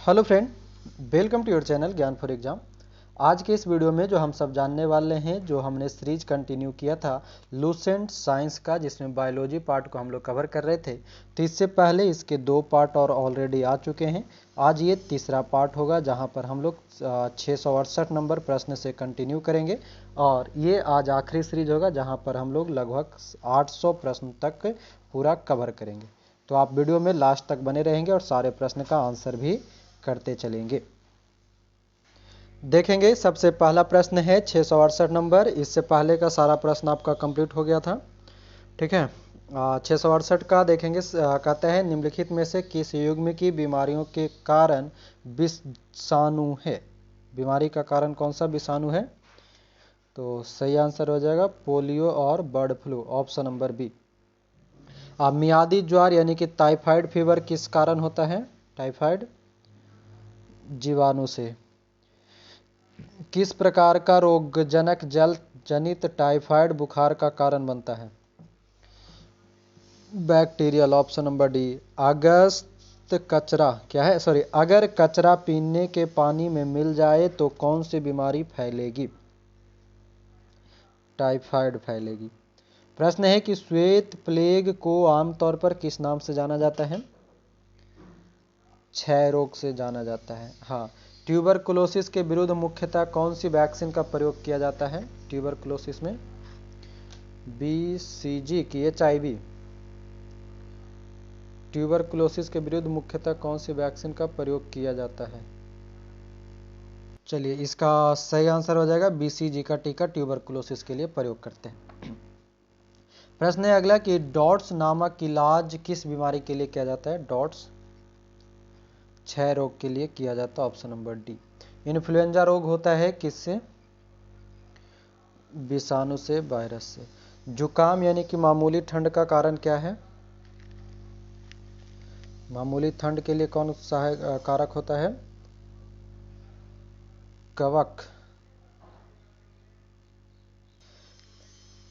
Hello friend, welcome to your channel Gyan for exam. आज के इस वीडियो में जो हम सब जानने वाले हैं, जो हमने सीरीज कंटिन्यू किया था लूसेंट साइंस का, जिसमें बायोलॉजी पार्ट को हम लोग कवर कर रहे थे। तो इससे पहले इसके 2 पार्ट और ऑलरेडी आ चुके हैं। आज ये तीसरा पार्ट होगा, जहां पर हम लोग 668 नंबर प्रश्न से कंटिन्यू करेंगे। और ये आज आखिरी सीरीज होगा, जहाँ पर हम लोग लगभग 800 प्रश्न तक पूरा कवर करेंगे। तो आप वीडियो में लास्ट तक बने रहेंगे और सारे प्रश्न का आंसर भी करते चलेंगे। देखेंगे, सबसे पहला प्रश्न है 668 नंबर। इससे पहले का सारा प्रश्न आपका कंप्लीट हो गया था, ठीक है। 668 का देखेंगे। कहते हैं निम्नलिखित में से किस युग्म की बीमारियों के कारण विषाणु है। बीमारी का कारण कौन सा विषाणु है? तो सही आंसर हो जाएगा पोलियो और bird flu, option number B. मियादी ज्वर यानी कि टाइफाइड फीवर किस कारण होता है? टाइफाइड जीवाणु से। किस प्रकार का रोगजनक जल जनित टाइफाइड बुखार का कारण बनता है? Bacterial, option number D. अगर कचरा पीने के पानी में मिल जाए तो कौन सी बीमारी फैलेगी? टाइफाइड फैलेगी। प्रश्न है कि श्वेत प्लेग को आमतौर पर किस नाम से जाना जाता है? क्षय रोग से जाना जाता है। हाँ। ट्यूबरकुलोसिस के विरुद्ध मुख्यतः कौन सी वैक्सीन का प्रयोग किया जाता है? ट्यूबरकुलोसिस में बीसीजी की HIV। ट्यूबरकुलोसिस के विरुद्ध मुख्यतः कौन सी वैक्सीन का प्रयोग किया जाता है? चलिए, इसका सही आंसर हो जाएगा बीसीजी का टीका ट्यूबरकुलोसिस के लिए प्रयोग करते हैं। प्रश्न है अगला कि डॉट्स नामक इलाज किस बीमारी के लिए किया जाता है? डॉट्स क्षय रोग के लिए किया जाता है, ऑप्शन नंबर डी। इन्फ्लुएंजा रोग होता है किससे? विषाणु से, वायरस से। जुकाम यानी कि मामूली ठंड का कारण क्या है? मामूली ठंड के लिए कौन सा कारक होता है? कवक।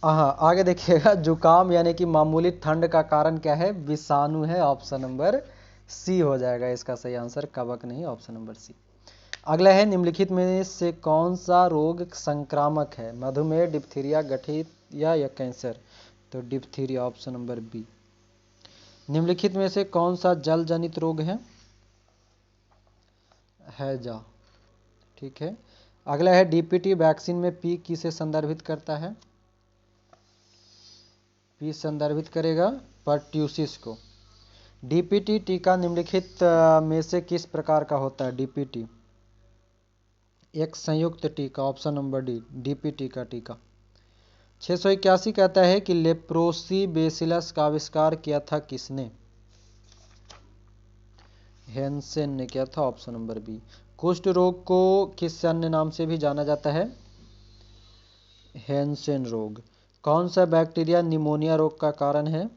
हाँ, आगे देखिएगा, जुकाम यानी कि मामूली ठंड का कारण क्या है? विषाणु है, ऑप्शन नंबर सी हो जाएगा इसका सही आंसर, कवक नहीं, ऑप्शन नंबर सी। अगला है निम्नलिखित में से कौन सा रोग संक्रामक है? मधुमेह, डिप्थीरिया, गठिया या कैंसर? तो डिप्थीरिया, ऑप्शन नंबर बी। निम्नलिखित में से कौन सा जल जनित रोग है? हैजा, ठीक है। अगला है डीपीटी वैक्सीन में पी किसे संदर्भित करता है? पी संदर्भित करेगा परट्यूसिस को। डीपीटी टीका निम्नलिखित में से किस प्रकार का होता है? डीपीटी एक संयुक्त टीका, ऑप्शन नंबर डी, डीपीटी का टीका। 681 कहता है कि लेप्रोसी बेसिलस का आविष्कार किया था किसने? हेंसेन ने किया था, ऑप्शन नंबर बी। कुष्ठ रोग को किस अन्य नाम से भी जाना जाता है? हेंसेन रोग। कौन सा बैक्टीरिया निमोनिया रोग का कारण है?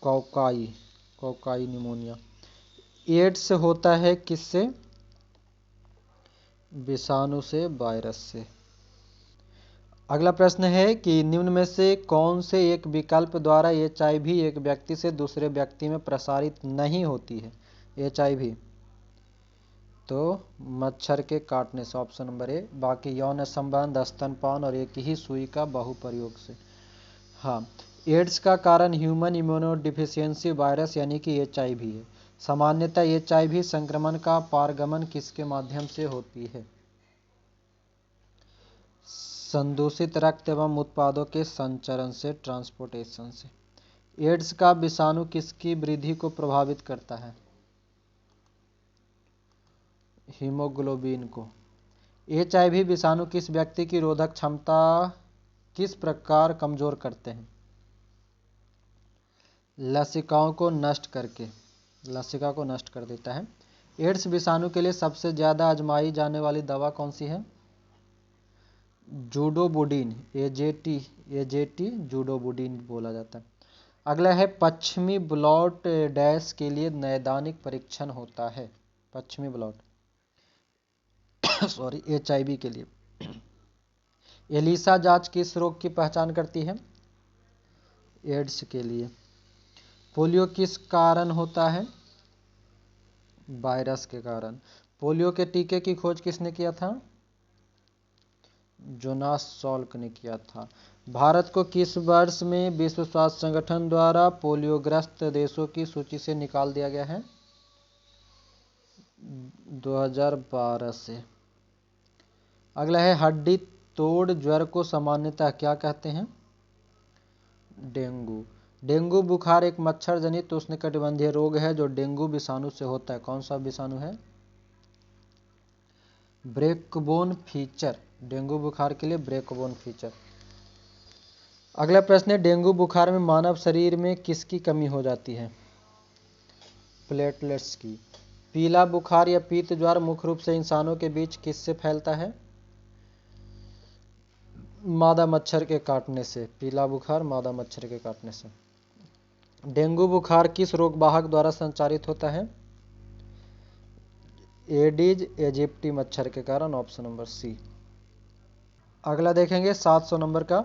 कॉकाई निमोनिया। एड्स होता है किससे? विषाणु से, वायरस से। अगला प्रश्न है कि निम्न में से कौन से एक विकल्प द्वारा HIV एक व्यक्ति से दूसरे व्यक्ति में प्रसारित नहीं होती है? HIV तो मच्छर के काटने से, ऑप्शन नंबर ए। बाकी यौन संबंध, स्तनपान और एक ही सुई का बहुप्रयोग से। हाँ। एड्स का कारण ह्यूमन इम्यूनोडिफिशियंसी वायरस यानी कि HIV है। सामान्यतः HIV संक्रमण का पारगमन किसके माध्यम से होती है? संदूषित रक्त एवं उत्पादों के संचरण से, ट्रांसपोर्टेशन से। एड्स का विषाणु किसकी वृद्धि को प्रभावित करता है? हीमोग्लोबिन को। HIV विषाणु किस व्यक्ति की रोधक क्षमता किस प्रकार कमजोर करते हैं? लसिकाओं को नष्ट करके, लसिका को नष्ट कर देता है। एड्स विषाणु के लिए सबसे ज्यादा आजमाई जाने वाली दवा कौन सी है? जूडोबुडिन, एजेटी जूडोबुडिन बोला जाता है। अगला है पश्चिमी ब्लॉट डैश के लिए नैदानिक परीक्षण होता है? पश्चिमी ब्लॉट सॉरी, HIV के लिए। एलिसा जांच किस रोग की पहचान करती है? एड्स के लिए। पोलियो किस कारण होता है? वायरस के कारण। पोलियो के टीके की खोज किसने किया था? जोनास सॉल्क ने किया था। भारत को किस वर्ष में विश्व स्वास्थ्य संगठन द्वारा पोलियोग्रस्त देशों की सूची से निकाल दिया गया है? 2012 से। अगला है हड्डी तोड़ ज्वर को सामान्यतः क्या कहते हैं? डेंगू। डेंगू बुखार एक मच्छर जनित उष्णकटिबंधीय रोग है जो डेंगू विषाणु से होता है। कौन सा विषाणु है? ब्रेकबोन फीचर। डेंगू बुखार के लिए ब्रेकबोन फीचर। अगला प्रश्न है डेंगू बुखार में मानव शरीर में किसकी कमी हो जाती है? प्लेटलेट्स की। पीला बुखार या पीत ज्वर मुख्य रूप से इंसानों के बीच किससे फैलता है? मादा मच्छर के काटने से। पीला बुखार मादा मच्छर के काटने से। डेंगू बुखार किस रोगवाहक द्वारा संचारित होता है? एडिज इजिप्टी मच्छर के कारण। Option number C. अगला देखेंगे 700 नंबर का।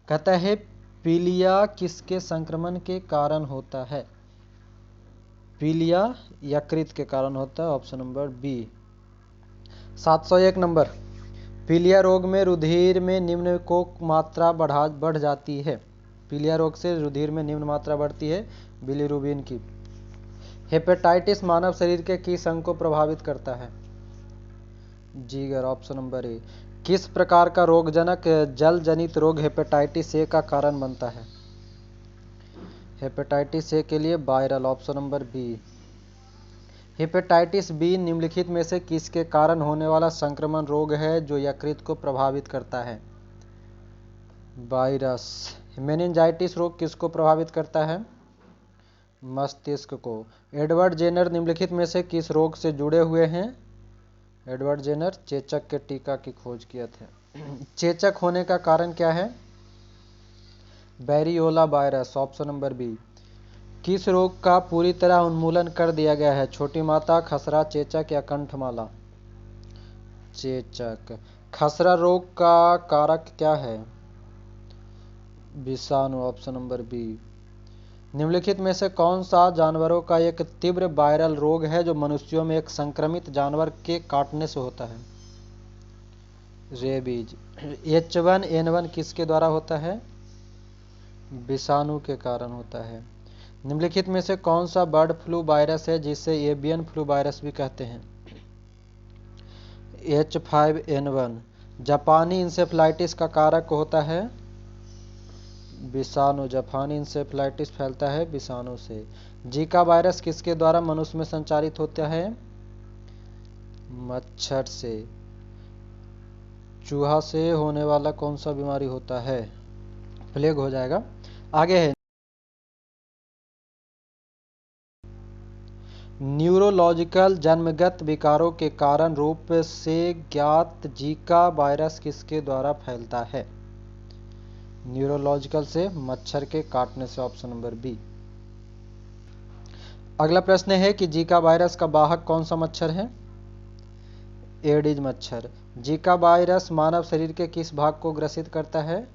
कहता है पीलिया किसके संक्रमण के कारण होता है? पीलिया यकृत के कारण होता है। Option number B. 701 नंबर। पीलिया रोग में रुधिर में निम्न को मात्रा बढ़ जाती है। पीलिया रोग से रुधिर में निम्न मात्रा बढ़ती है बिलीरुबिन की। हेपेटाइटिस मानव शरीर के किस अंग को प्रभावित करता है? जिगर। ऑप्शन नंबर ए। किस प्रकार का रोगजनक जल जनित रोग हेपेटाइटिस ए का कारण बनता है? हेपेटाइटिस ए के लिए viral. Option number B. Hepatitis B निम्नलिखित में से किसके कारण होने वाला संक्रमण रोग है जो यकृत को प्रभावित करता है? वायरस। मेनिंजाइटिस रोग किसको प्रभावित करता है? मस्तिष्क को। एडवर्ड जेनर निम्नलिखित में से किस रोग से जुड़े हुए हैं? एडवर्ड जेनर चेचक के टीका की खोज किए थे। चेचक होने का कारण क्या है? Variola virus. Option number B. किस रोग का पूरी तरह उन्मूलन कर दिया गया है? छोटी माता, खसरा, चेचक या कंठमाला? चेचक। खसरा रोग का कारक क्या है? विषाणु। Option number B. निम्नलिखित में से कौन सा जानवरों का एक तीव्र वायरल रोग है जो मनुष्यों में एक संक्रमित जानवर के काटने से होता है? रेबीज। H1N1 किसके द्वारा होता है? विषाणु के कारण होता है। निम्नलिखित में से कौन सा बर्ड फ्लू वायरस है जिसे एवियन फ्लू वायरस भी कहते हैं? H5N1। जापानी इंसेफ्लाइटिस का कारक होता है? विषाणु। जापानी इंसेफ्लाइटिस फैलता है विषाणु से। जीका वायरस किसके द्वारा मनुष्य में संचारित होता है? मच्छर से। चूहा से होने वाला कौन सा बीमारी होता है? प्लेग हो जाएगा। आगे है न्यूरोलॉजिकल जन्मगत विकारों के कारण रूप से ज्ञात जीका वायरस किसके द्वारा फैलता है? न्यूरोलॉजिकल से मच्छर के काटने से। Option number B. अगला प्रश्न है कि जीका वायरस का वाहक कौन सा मच्छर है? एडिज मच्छर। जीका वायरस मानव शरीर के किस भाग को ग्रसित करता है?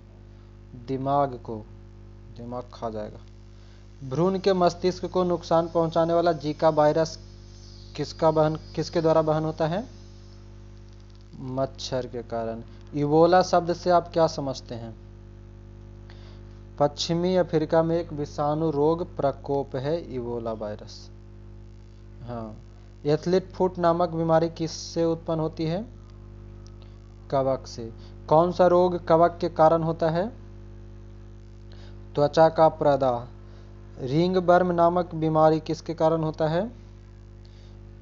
दिमाग को। दिमाग खा जाएगा। भ्रूण के मस्तिष्क को नुकसान पहुंचाने वाला जीका वायरस किसके द्वारा वहन होता है? मच्छर के कारण। इबोला शब्द से आप क्या समझते हैं? पश्चिमी अफ्रीका में एक विषाणु रोग प्रकोप है इबोला वायरस। हाँ। एथलीट फुट नामक बीमारी किससे उत्पन्न होती है? कवक से। कौन सा रोग कवक के कारण होता है? त्वचा का प्रदाह। रिंग वर्म नामक बीमारी किसके कारण होता है?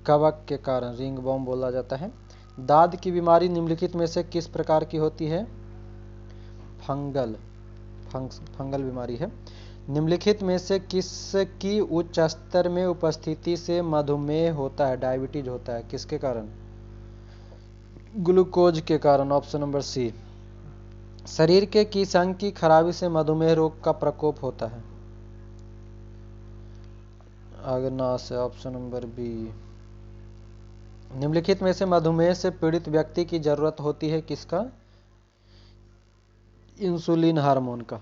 कवक के कारण। रिंग वर्म बोला जाता है। दाद की बीमारी निम्नलिखित में से किस प्रकार की होती है? फंगल बीमारी है। निम्नलिखित में से किसकी उच्च स्तर में उपस्थिति से मधुमेह होता है? डायबिटीज होता है। किसके कारण? ग्लूकोज के कारण। Option number C. शरीर के किस अंग की खराबी से मधुमेह रोग का प्रकोप होता है? अग्नाशय। Option number B. निम्नलिखित में से मधुमेह से पीड़ित व्यक्ति की जरूरत होती है किसका? इंसुलिन हार्मोन का।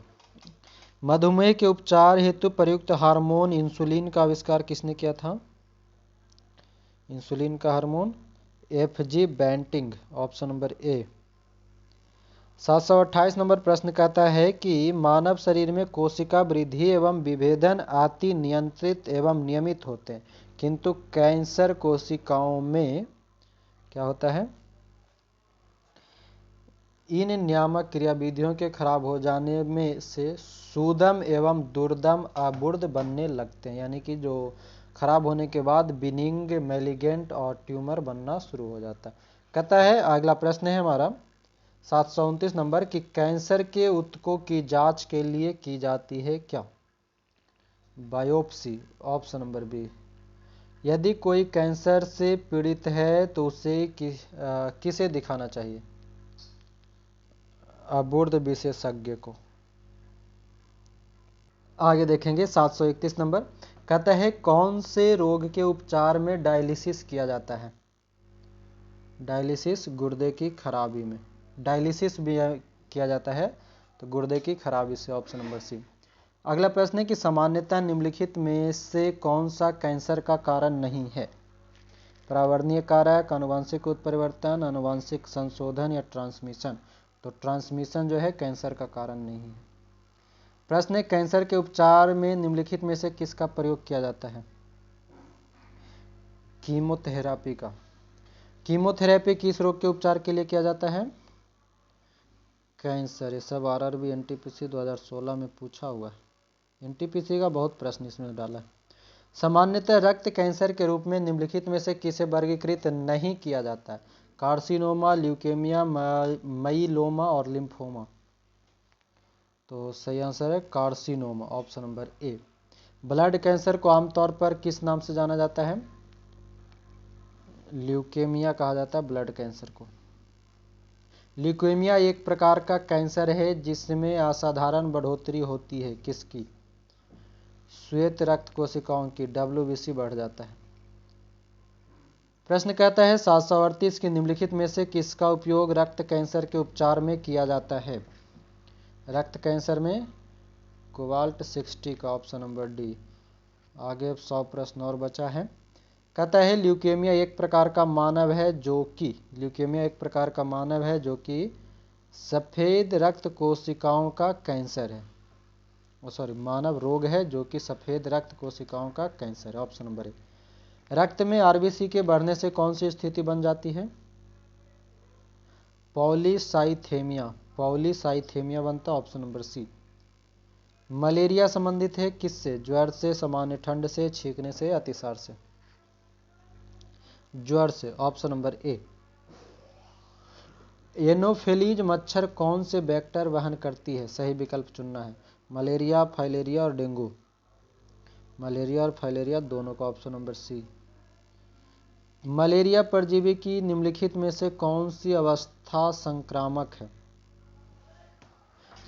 मधुमेह के उपचार हेतु प्रयुक्त हार्मोन इंसुलिन का आविष्कार किसने किया था? इंसुलिन का hormone FG Banting, option number A. 728 number प्रश्न कहता है कि मानव शरीर में कोशिका वृद्धि एवं विभेदन अति नियंत्रित एवं नियमित होते हैं, किंतु कैंसर कोशिकाओं में क्या होता है, इन नियामक क्रियाविधियों के खराब हो जाने में से सुदम एवं दुर्दम अबुर्द बनने लगते हैं, यानी कि जो खराब होने के बाद बिनिंग, मैलिगेंट और ट्यूमर बनना शुरू हो जाता है। कहता है, अगला प्रश्न है हमारा 729 नंबर कि कैंसर के ऊतकों की जांच के लिए की जाती है क्या? Biopsy, option number B. यदि कोई कैंसर से पीड़ित है तो उसे किसे दिखाना चाहिए? अबुर्द विशेषज्ञ को। आगे देखेंगे 731 नंबर, कहता है कौन से रोग के उपचार में डायलिसिस किया जाता है? डायलिसिस गुर्दे की खराबी में डायलिसिस भी किया जाता है, तो गुर्दे की खराबी से, ऑप्शन नंबर सी। अगला प्रश्न है कि सामान्यतः निम्नलिखित में से कौन सा कैंसर का कारण नहीं है? प्रावर्णीय कारक, आनुवंशिक उत्परिवर्तन, आनुवंशिक संशोधन या ट्रांसमिशन। तो ट्रांसमिशन जो है कैंसर का कारण नहीं है। प्रश्न है, कैंसर के उपचार में निम्नलिखित में से किसका प्रयोग किया जाता है? कीमोथेरेपी का। कीमोथेरेपी किस रोग के उपचार के लिए किया जाता है? कैंसर। ये सब RRB NTPC 2016 में पूछा हुआ है। NTPC का बहुत प्रश्न इसमें डाला है। सामान्यतः रक्त कैंसर के रूप में निम्नलिखित में से किसे वर्गीकृत नहीं किया जाता है? कार्सिनोमा, ल्यूकेमिया, माइलोमा और लिम्फोमा। तो सही आंसर है कार्सिनोमा, ऑप्शन नंबर ए। ब्लड कैंसर को आमतौर पर किस नाम से जाना जाता है? ल्यूकेमिया कहा जाता है ब्लड कैंसर को। ल्यूकेमिया एक प्रकार का कैंसर है जिसमें असाधारण बढ़ोतरी होती है, किसकी? श्वेत रक्त कोशिकाओं की, WBC बढ़ जाता है। प्रश्न कहता है 738 की निम्नलिखित में से किसका उपयोग रक्त कैंसर के उपचार में किया जाता है? रक्त कैंसर में कोबाल्ट 60 का, ऑप्शन नंबर डी। आगे 100 प्रश्न और बचा है। कहता है ल्यूकेमिया एक प्रकार का मानव है जो कि सफेद रक्त कोशिकाओं का कैंसर है। मानव रोग है जो कि सफेद रक्त कोशिकाओं का कैंसर है, ऑप्शन नंबर ए। रक्त में RBC के बढ़ने से कौन सी स्थिति बन जाती है? पॉलीसाइथेमिया बनता, ऑप्शन नंबर सी। मलेरिया संबंधित है किससे? ज्वर से, सामान्य ठंड से, छींकने से, अतिसार से। ज्वर से, ऑप्शन नंबर ए। एनोफिलीज मच्छर कौन से वेक्टर वहन करती है? सही विकल्प चुनना है। मलेरिया, फाइलेरिया और डेंगू। मलेरिया और फाइलेरिया दोनों का, ऑप्शन नंबर सी। मलेरिया परजीवी की निम्नलिखित में से कौन सी अवस्था संक्रामक है?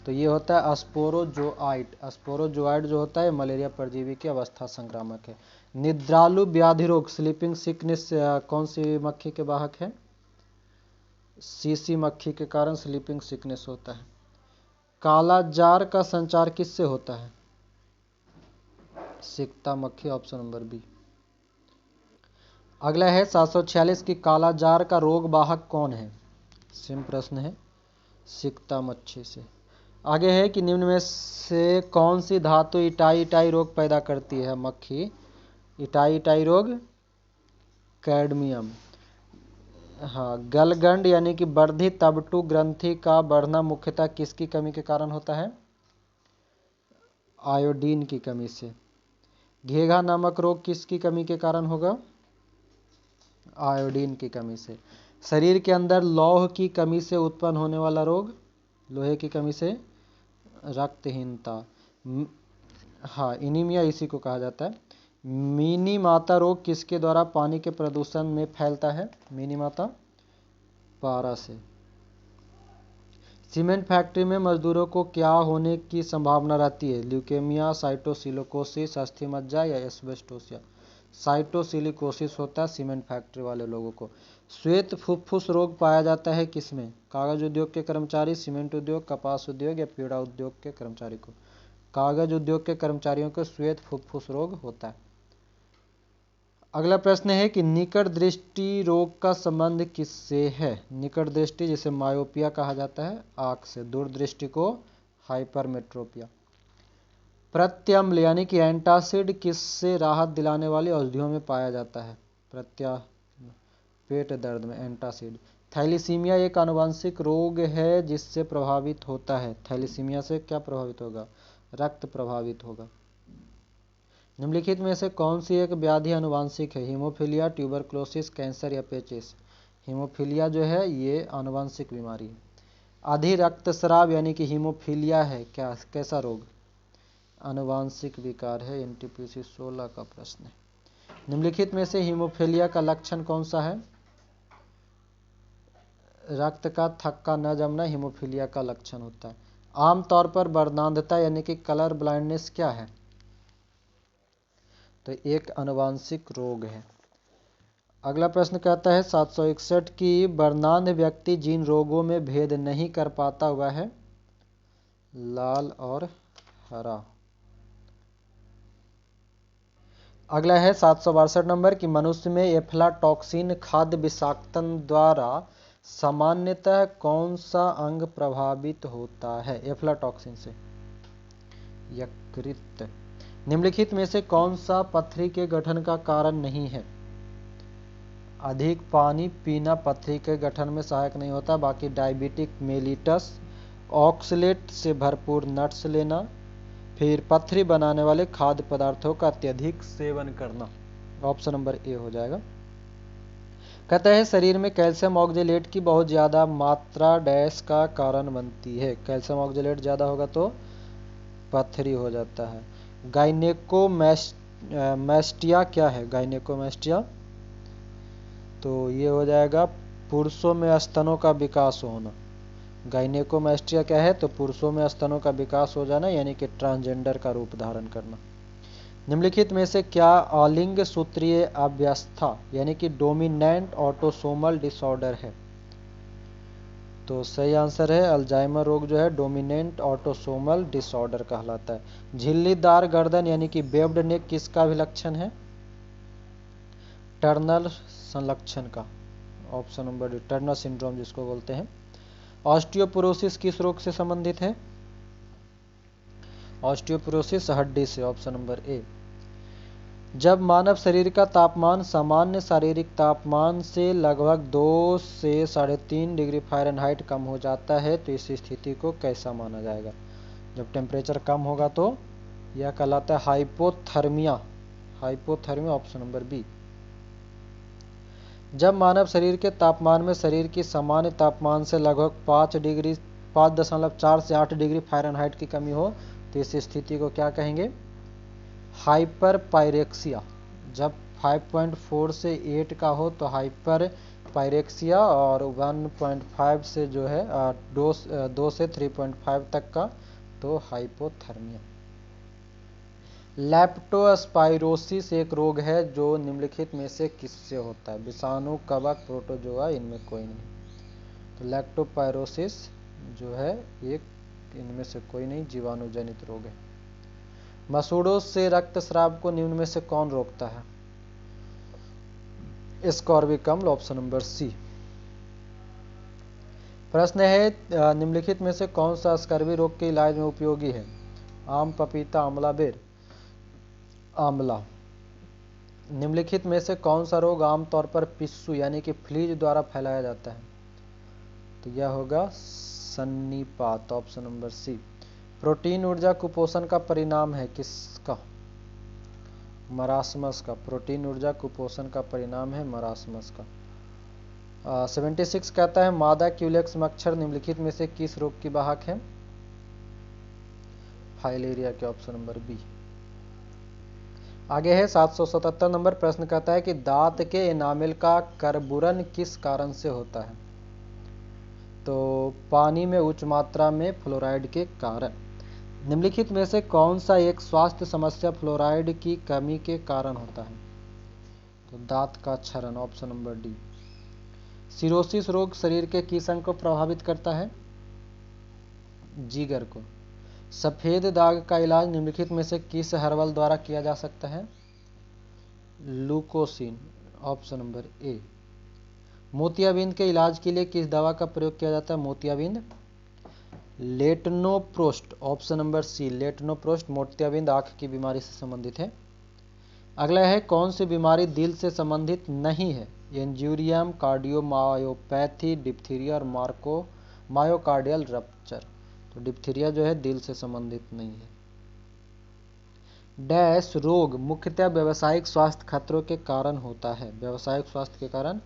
तो ये होता है स्पोरोजोआइट जो होता है मलेरिया परजीवी की अवस्था संक्रामक है। निद्रालु व्याधि रोग, स्लीपिंग सिकनेस कौन सी मक्खी के वाहक है? सीसी मक्खी के कारण स्लीपिंग सिकनेस होता है। काला जार का संचार किससे होता है? सिकता मक्खी, ऑप्शन नंबर बी। अगला है 746 की काला जार का रोग वाहक कौन है? सेम प्रश्न है, सिकता मच्छी से। आगे है कि निम्न में से कौन सी धातु इटाई रोग पैदा करती है? मक्खी इटाई रोग, कैडमियम। हाँ, गलगंड यानी कि वर्धित तबटू ग्रंथि का बढ़ना मुख्यतः किसकी कमी के कारण होता है? आयोडीन की कमी से। घेघा नामक रोग किसकी कमी के कारण होगा? आयोडीन की कमी से। शरीर के अंदर लौह की कमी से उत्पन्न होने वाला रोग, लोहे की कमी से रक्तहीनता। हाँ, इनीमिया इसी को कहा जाता है। मिनी माता रोग किसके द्वारा पानी के प्रदूषण में फैलता है? मिनी माता पारा से। सीमेंट फैक्ट्री में मजदूरों को क्या होने की संभावना रहती है? ल्यूकेमिया, साइटोसिलिकोसिस, अस्थि-मज्जा या एस्बेस्टोसिस। साइटोसिलिकोसिस होता है सीमेंट फैक्ट्री वाले लोगों को। श्वेत फुफ्फुस रोग पाया जाता है किसमें? कागज उद्योग के कर्मचारी, सीमेंट उद्योग, कपास उद्योग या पीड़ा उद्योग के कर्मचारी को। कागज उद्योग के कर्मचारियों को श्वेत फुफ्फुस रोग होता है। अगला प्रश्न है कि निकट दृष्टि रोग का संबंध किससे है। निकट दृष्टि जिसे मायोपिया कहा जाता है, आंख से, दूरदृष्टि को हाइपरमेट्रोपिया। प्रत्यम्ल यानी कि एंटासिड किससे राहत दिलाने वाली औषधियों में पाया जाता है। पेट दर्द में एंटासिड। थैलीसीमिया एक आनुवंशिक रोग है जिससे प्रभावित होता है। थैलीसीमिया से क्या प्रभावित होगा, रक्त प्रभावित होगा। निम्नलिखित में से कौन सी एक व्याधि आनुवंशिक है। हीमोफीलिया, ट्यूबरक्लोसिस, कैंसर या पेचिस। हीमोफीलिया जो है ये आनुवंशिक बीमारी है। अधिक रक्तस्राव यानी कि हीमोफीलिया है क्या, कैसा रोग, आनुवंशिक विकार है। एनटीपीसी 16 का प्रश्न है। निम्नलिखित में से हीमोफीलिया का लक्षण कौन सा है। रक्त का थक्का न जमना हीमोफीलिया का लक्षण होता है। आमतौर पर वर्णांधता यानी कि कलर ब्लाइंडनेस क्या है, तो एक आनुवंशिक रोग है। अगला प्रश्न कहता है 761 की वर्णांध व्यक्ति जिन रोगों में भेद नहीं कर पाता वह है लाल और हरा। अगला है 762 नंबर कि मनुष्य में एफ्लाटॉक्सिन खाद्य विषाक्तन द्वारा सामान्यतः कौन सा अंग प्रभावित होता है। एफ्लाटॉक्सिन से यकृत। निम्नलिखित में से कौन सा पथरी के गठन का कारण नहीं है। अधिक पानी पीना पथरी के गठन में सहायक नहीं होता। बाकी डायबिटिक मेलिटस, ऑक्सलेट से भरपूर नट्स लेना, फिर पथरी बनाने वाले खाद्य पदार्थों का अत्यधिक सेवन करना। ऑप्शन नंबर ए हो जाएगा। कहता है शरीर में कैल्शियम ऑक्जेलेट की बहुत ज्यादा मात्रा डैश का कारण बनती है। कैल्शियम ऑक्जेलेट ज्यादा होगा तो पथरी हो जाता है। गाइनेकोमैस्टिया क्या है। गाइनेकोमैस्टिया तो ये हो जाएगा पुरुषों में स्तनों का विकास होना। गाइनेकोमैस्टिया क्या है, तो पुरुषों में स्तनों का विकास हो जाना यानी कि ट्रांसजेंडर का रूप धारण करना। निम्नलिखित में से क्या अलिंग सूत्रीय अव्यवस्था यानी कि डोमिनेंट ऑटोसोमल डिसऑर्डर है। तो सही आंसर है अल्जाइमर रोग जो है डोमिनेंट ऑटोसोमल डिसऑर्डर कहलाता है। झिल्लीदार गर्दन यानी कि वेब्ड नेक किसका विलक्षण है। टर्नर संलक्षण का। Option number D, Turner syndrome जिसको बोलते हैं। ऑस्टियोपोरोसिस किस रोग से संबंधित है। ऑस्टियोपोरोसिस हड्डी से। ऑप्शन नंबर ए। जब मानव शरीर का तापमान सामान्य शारीरिक तापमान से लगभग 2 से 3.5 डिग्री फ़ारेनहाइट कम हो जाता है तो इस स्थिति को कैसा माना जाएगा। जब टेम्परेचर कम होगा तो यह कहलाता है hypothermia. Hypothermia option number B. जब मानव शरीर के तापमान में शरीर की सामान्य तापमान से लगभग 5.4 से 8 डिग्री फ़ारेनहाइट की कमी हो तो इस स्थिति को क्या कहेंगे, हाइपर पायरेक्सिया। जब 5.4 से 8 का हो तो हाइपर पायरेक्सिया और 1.5 से जो है 2 से 3.5 तक का तो हाइपोथर्मिया। लेप्टोस्पाइरोसिस एक रोग है जो निम्नलिखित में से किससे होता है। विषाणु, कवक, प्रोटोजोआ, इनमें कोई नहीं। तो लेप्टोस्पाइरोसिस जो है एक इनमें से कोई नहीं, जीवाणु जनित रोग है। मसूड़ों से रक्तस्राव को निम्न में से कौन रोकता है। स्कॉर्बिक अम्ल। Option number C. प्रश्न है निम्नलिखित में से कौन सा स्कर्वी रोग के इलाज में उपयोगी है। आम, पपीता, आंवला, बेर। आंवला। निम्नलिखित में से कौन सा रोग आमतौर पर पिस्सू यानी कि फ्लीज द्वारा फैलाया जाता है। तो यह होगा सन्नीपात। Option number C. प्रोटीन ऊर्जा कुपोषण का परिणाम है किसका, मरासमस का। प्रोटीन ऊर्जा कुपोषण का परिणाम है मरासमस का। 76 कहता है मादा क्यूलेक्स मच्छर निम्नलिखित में से किस रोग की वाहक है। फाइलेरिया के। Option number B. आगे है 777 नंबर प्रश्न कहता है कि दांत के एनामेल का कर्बुरन किस कारण से होता है। तो पानी में उच्च मात्रा में फ्लोराइड के कारण। निम्नलिखित में से कौन सा एक स्वास्थ्य समस्या फ्लोराइड की कमी के कारण होता है। तो दांत का क्षरण। Option number D. सिरोसिस रोग शरीर के किस अंग को प्रभावित करता है, जिगर को। सफेद दाग का इलाज निम्नलिखित में से किस हर्बल द्वारा किया जा सकता है। लुकोसिन, ऑप्शन नंबर ए। मोतियाबिंद के इलाज के लिए किस दवा का प्रयोग किया जाता है? मोतियाबिंद लेटनोप्रोस्ट, ऑप्शन नंबर सी लेटनोप्रोस्ट। मोतियाबिंद आंख की बीमारी से संबंधित है। अगला है कौन सी बीमारी दिल से संबंधित नहीं है? एंजियोरियम, कार्डियोमायोपैथी, डिप्थीरिया और मायोकार्डियल रप्चर। तो डिप्थीरिया जो है दिल से संबंधित नहीं है। डैश रोग मुख्यतः व्यावसायिक स्वास्थ्य खतरों के कारण होता है। व्यावसायिक स्वास्थ्य के कारण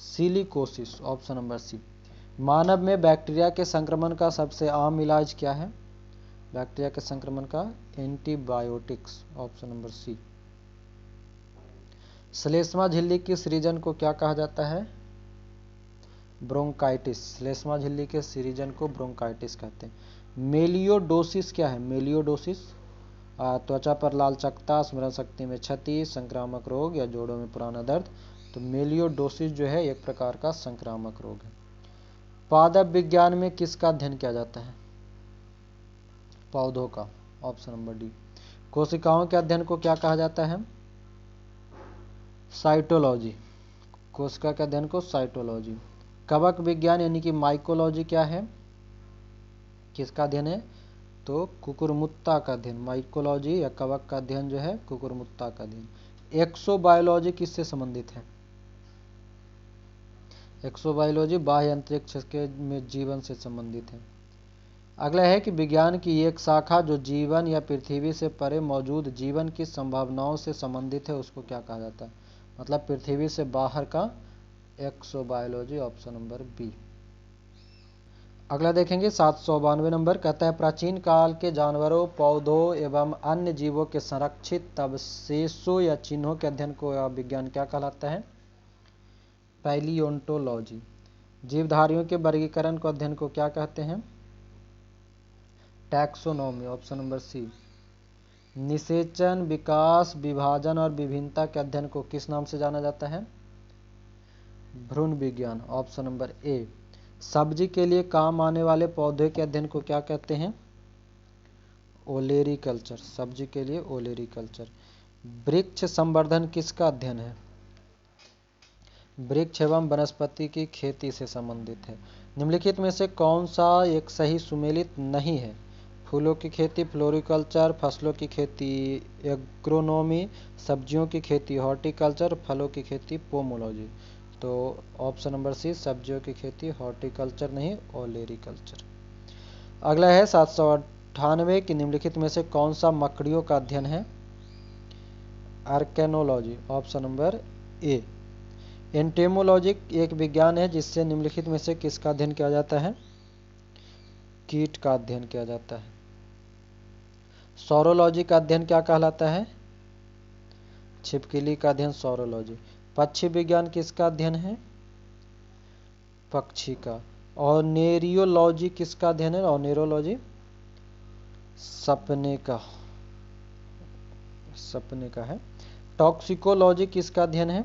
सिलिकोसिस, ऑप्शन नंबर सी। मानव में बैक्टीरिया के संक्रमण का सबसे आम इलाज क्या है? बैक्टीरिया के संक्रमण का एंटीबायोटिक्स, ऑप्शन नंबर सी। श्लेष्मा झिल्ली की सृजन को क्या कहा जाता है? ब्रोंकाइटिस। श्लेष्मा झिल्ली के सृजन को ब्रोंकाइटिस कहते हैं। मेलियोडोसिस क्या है? मेलियोडोसिस त्वचा पर लालचकता, स्मरण शक्ति में क्षति, संक्रामक रोग या जोड़ों में पुराना दर्द। तो मेलियोडोसिस जो है एक प्रकार का संक्रामक रोग है। पादप विज्ञान में किसका अध्ययन किया जाता है? पौधों का, ऑप्शन नंबर डी। कोशिकाओं के अध्ययन को क्या कहा जाता है? साइटोलॉजी। कोशिका के अध्ययन को साइटोलॉजी। कवक विज्ञान यानी कि माइकोलॉजी क्या है? किसका अध्ययन है? तो कुकुरमुत्ता का अध्ययन। माइकोलॉजी या कवक का अध्ययन जो है कुकुरमुत्ता का अध्ययन। एक्सोबायोलॉजी किससे संबंधित है? एक्सोबायोलॉजी बाह्य अंतरिक्ष के में जीवन से संबंधित है। अगला है कि विज्ञान की एक शाखा जो जीवन या पृथ्वी से परे मौजूद जीवन की संभावनाओं से संबंधित है उसको क्या कहा जाता है? मतलब पृथ्वी से बाहर का एक्सोबायोलॉजी, ऑप्शन नंबर बी। अगला देखेंगे 792 नंबर, कहता है प्राचीन काल के जानवरों, पौधों एवं अन्य जीवों के संरक्षित अवशेषों या चिन्हों के अध्ययन को विज्ञान क्या कहलाता है? पैलियोंटोलॉजी। जीवधारियों के वर्गीकरण को अध्ययन को क्या कहते हैं? Taxonomy, option number C. निषेचन, विकास, विभाजन और विभिन्नता के अध्ययन को किस नाम से जाना जाता है? भ्रूण विज्ञान, ऑप्शन नंबर ए। सब्जी के लिए काम आने वाले पौधे के अध्ययन को क्या कहते हैं? ओलेरीकल्चर। सब्जी के लिए ओलेरीकल्चर। वृक्ष संवर्धन किसका अध्ययन है? वृक्ष एवं वनस्पति की खेती से संबंधित है। निम्नलिखित में से कौन सा एक सही सुमेलित नहीं है? फूलों की खेती फ्लोरिकल्चर, फसलों की खेती एग्रोनॉमी, सब्जियों की खेती हॉर्टिकल्चर, फलों की खेती पोमोलॉजी। तो ऑप्शन नंबर सी सब्जियों की खेती हॉर्टिकल्चर नहीं ओलेरीकल्चर। अगला है 798 की निम्नलिखित में से कौन सा मकड़ियों का अध्ययन है? Arachnology, option number A. Entomology एक विज्ञान है जिससे निम्नलिखित में से किसका अध्ययन किया जाता है? कीट का अध्ययन किया जाता है। सौरोलॉजी का अध्ययन क्या कहलाता है? छिपकली का अध्ययन सौरोलॉजी। पक्षी विज्ञान किसका अध्ययन है? पक्षी का। और नेरियोलॉजी किसका अध्ययन है? और नेरोलॉजी सपने का, सपने का है। टॉक्सिकोलॉजी किसका अध्ययन है?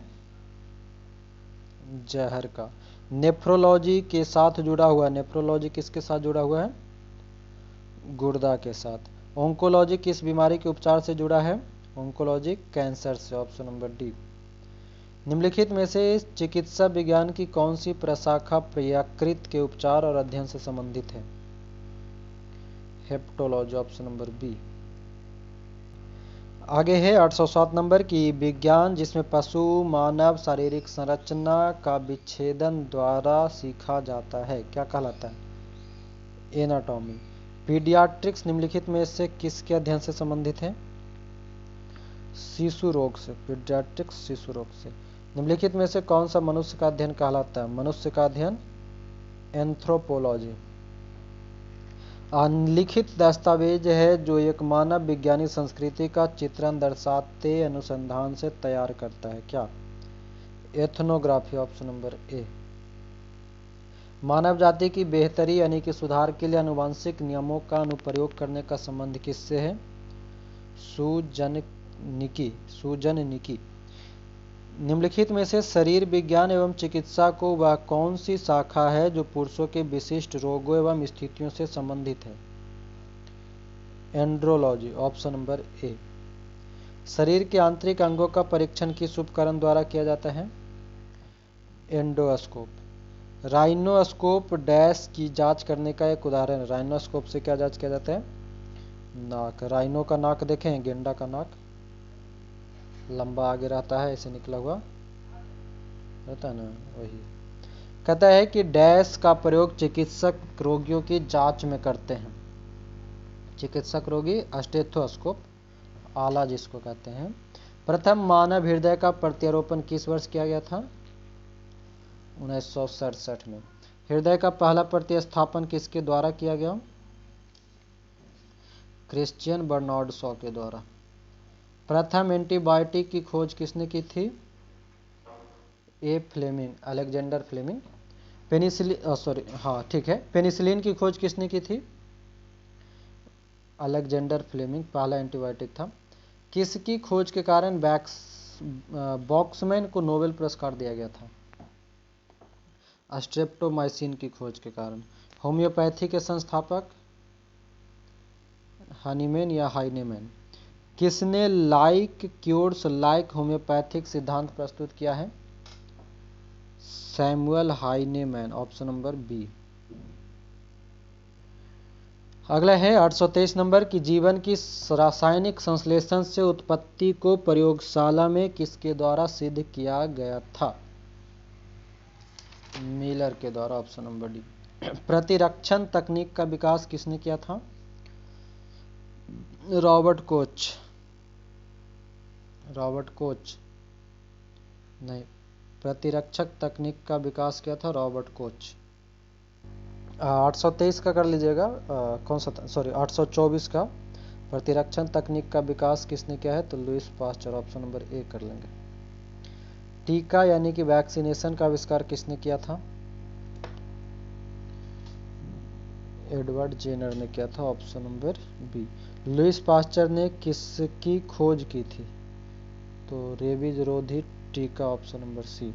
जहर का। नेफ्रोलॉजी के साथ जुड़ा हुआ, नेफ्रोलॉजी किसके साथ जुड़ा हुआ है? गुर्दा के साथ। ओंकोलॉजी किस बीमारी के उपचार से जुड़ा है? ओंकोलॉजी कैंसर से, ऑप्शन नंबर डी। निम्नलिखित में से चिकित्सा विज्ञान की कौन सी प्रशाखा यकृत के उपचार और अध्ययन से संबंधित है? Hepatology, option number B. आगे है 807 नंबर की विज्ञान जिसमें पशु मानव शारीरिक संरचना का विच्छेदन द्वारा सीखा जाता है क्या कहलाता है? एनाटॉमी। पीडियाट्रिक्स निम्नलिखित में से किसके अध्ययन से संबंधित है? शिशु रोग से। पीडियाट्रिक्स शिशु रोग से। निम्नलिखित में से कौन सा मनुष्य का अध्ययन कहलाता है? मनुष्य का अध्ययन एंथ्रोपोलॉजी। अनलिखित दस्तावेज है जो एक मानव विज्ञानी संस्कृति का चित्रण दर्शाते अनुसंधान से तैयार करता है क्या? Ethnography, option number A. मानव जाति की बेहतरी यानी कि सुधार के लिए आनुवंशिक नियमों का अनुप्रयोग करने का संबंध किससे है? सुजननिकी। निम्नलिखित में से शरीर विज्ञान एवं चिकित्सा को वह कौन सी शाखा है जो पुरुषों के विशिष्ट रोगों एवं स्थितियों से संबंधित है? एंड्रोलॉजी, ऑप्शन नंबर ए। शरीर के आंतरिक अंगों का परीक्षण किस उपकरण द्वारा किया जाता है? एंडोस्कोप। राइनोस्कोप डैश की जांच करने का एक उदाहरण है। राइनोस्कोप से क्या जांच किया जाता है? नाक। राइनो का नाक देखें, गेंडा का नाक लंबा आगे रहता है, ऐसे निकला हुआ रहता है ना, वही। कहता है कि डैश का प्रयोग चिकित्सक रोगियों की जांच में करते हैं। चिकित्सक रोगी स्टेथोस्कोप, आला जिसको कहते हैं। प्रथम मानव हृदय का प्रत्यारोपण किस वर्ष किया गया था? 1967 में। हृदय का पहला प्रतिस्थापन किसके द्वारा किया गया? क्रिश्चियन बर्नार्ड शॉ के द्वारा। प्रथम एंटीबायोटिक की खोज किसने की थी? ए फ्लेमिंग, अलेक्जेंडर फ्लेमिंग। पेनिसिलिन की खोज किसने की थी? अलेक्जेंडर फ्लेमिंग, पहला एंटीबायोटिक था। किसकी खोज के कारण बॉक्समैन को नोबेल पुरस्कार दिया गया था? स्ट्रेप्टोमाइसिन की खोज के कारण। होम्योपैथी के संस्थापक? हनीमैन या हाइनेमैन। किसने लाइक क्यूर्स लाइक होम्योपैथिक सिद्धांत प्रस्तुत किया है? Samuel Hahnemann, option number B. अगला है 823 नंबर की जीवन की रासायनिक संश्लेषण से उत्पत्ति को प्रयोगशाला में किसके द्वारा सिद्ध किया गया था? मिलर के द्वारा, ऑप्शन नंबर डी। प्रतिरक्षण तकनीक का विकास किसने किया था? Robert Koch. रॉबर्ट कोच नहीं, प्रतिरक्षक तकनीक का विकास किया था रॉबर्ट कोच। 823 का कर लीजिएगा, कौन सा था? सॉरी 824 का। प्रतिरक्षण तकनीक का विकास किसने किया है? तो लुईस पास्चर, ऑप्शन नंबर ए कर लेंगे। टीका यानी कि वैक्सीनेशन का आविष्कार किसने किया था? एडवर्ड जेनर ने किया था, option number B. Louis Pasteur ने किसकी खोज की थी? तो रेबीज रोधी टीका, ऑप्शन नंबर सी।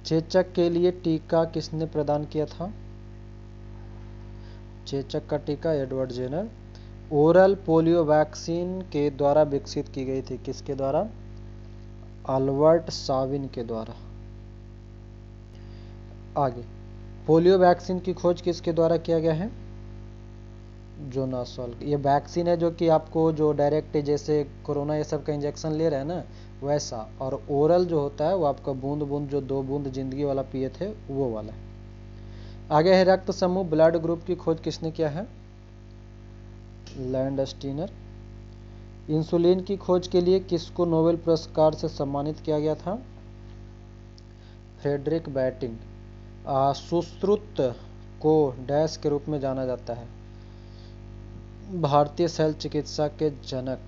चेचक के लिए टीका किसने प्रदान किया था? चेचक का टीका Edward Jenner. Oral polio vaccine के द्वारा विकसित की गई थी, किसके द्वारा? अल्बर्ट साविन के द्वारा। आगे, पोलियो वैक्सीन की खोज किसके द्वारा किया गया है? Jonas Salk. ये वैक्सीन है जो कि आपको जो डायरेक्ट जैसे कोरोना ये सब का इंजेक्शन ले रहे हैं ना वैसा, और ओरल जो होता है वो आपका बूंद बूंद जो 2 बूंद जिंदगी वाला पिए थे वो वाला। आगे है रक्त समूह ब्लड ग्रुप की खोज किसने किया है? लैंडस्टीनर। इंसुलिन की खोज के लिए किसको नोबेल पुरस्कार से सम्मानित किया गया था? Frederick batting. सुश्रुत को डैश के रूप में जाना जाता है? भारतीय शल्य चिकित्सा के जनक।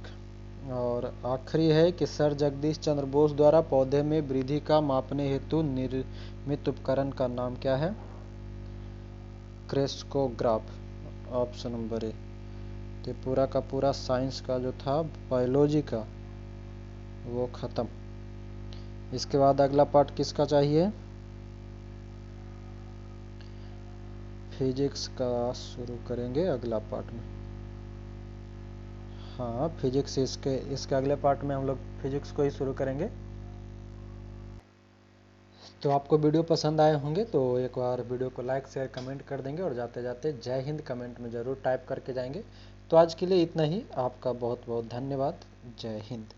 और आखिरी है कि सर जगदीश चंद्र बोस द्वारा पौधे में वृद्धि का मापने हेतु निर्मित उपकरण का नाम क्या है? क्रेस्कोग्राफ, ऑप्शन नंबर ए। तो पूरा का पूरा साइंस का जो था बायोलॉजी का वो खत्म। इसके बाद अगला पार्ट किसका चाहिए? फिजिक्स का शुरू करेंगे अगला पार्ट में। हाँ, फिजिक्स इसके अगले पार्ट में हम लोग फिजिक्स को ही शुरू करेंगे। तो आपको वीडियो पसंद आए होंगे तो एक बार वीडियो को लाइक शेयर कमेंट कर देंगे, और जाते जाते जय हिंद कमेंट में ज़रूर टाइप करके जाएंगे। तो आज के लिए इतना ही। आपका बहुत बहुत धन्यवाद। जय हिंद।